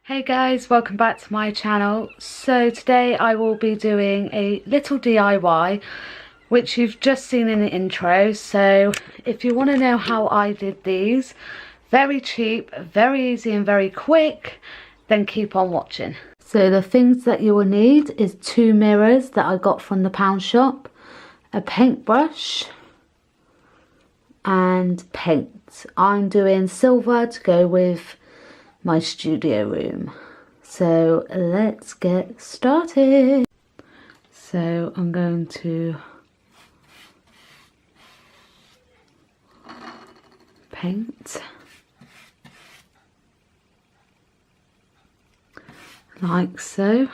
Hey guys, welcome back to my channel. So today I will be doing a little DIY which you've just seen in the intro. So if you want to know how I did these, very cheap, very easy and very quick, then keep on watching. So the things that you will need is 2 mirrors that I got from the pound shop, a paintbrush and paint. I'm doing silver to go with my studio room. So let's get started. So I'm going to paint like so.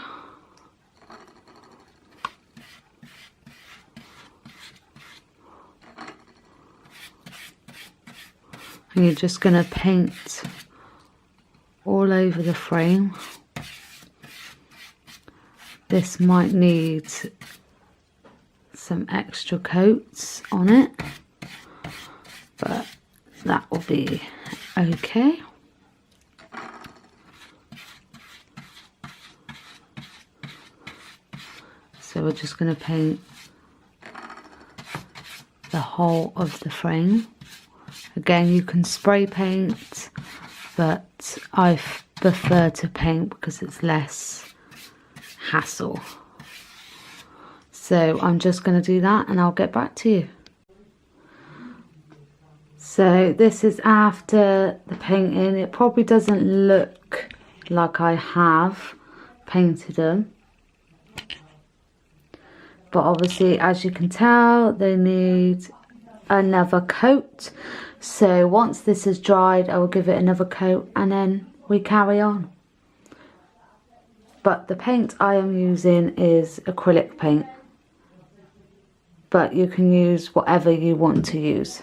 And you're just going to paint all over the frame. This might need some extra coats on it, but that will be okay. So we're just going to paint the whole of the frame. Again, you can spray paint, but I prefer to paint because it's less hassle. So I'm just going to do that and I'll get back to you. So this is after the painting. It probably doesn't look like I have painted them, but obviously as you can tell they need another coat. So once this is dried, I will give it another coat and then we carry on. But the paint I am using is acrylic paint, but you can use whatever you want to use.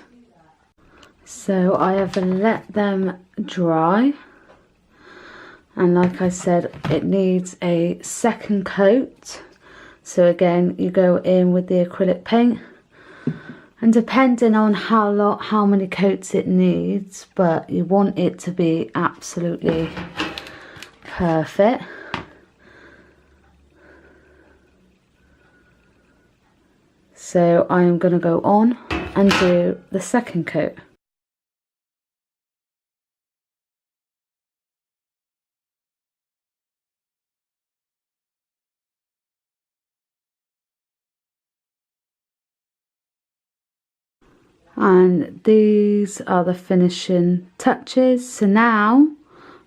So I have let them dry, and like I said, it needs a second coat. So again, you go in with the acrylic paint, and depending on how many coats it needs, but you want it to be absolutely perfect. So I am going to go on and do the second coat. And these are the finishing touches. So now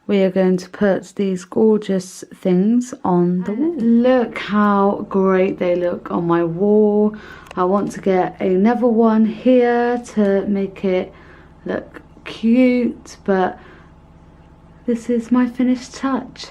we are going to put these gorgeous things on the wall. Look how great they look on my wall. I want to get another one here to make it look cute, but this is my finished touch.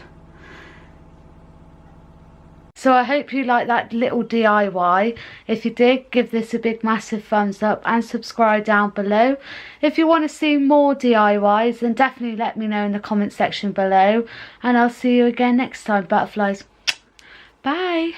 So I hope you like that little DIY. If you did, give this a big massive thumbs up and subscribe down below. If you want to see more DIYs, then definitely let me know in the comment section below. And I'll see you again next time, butterflies. Bye.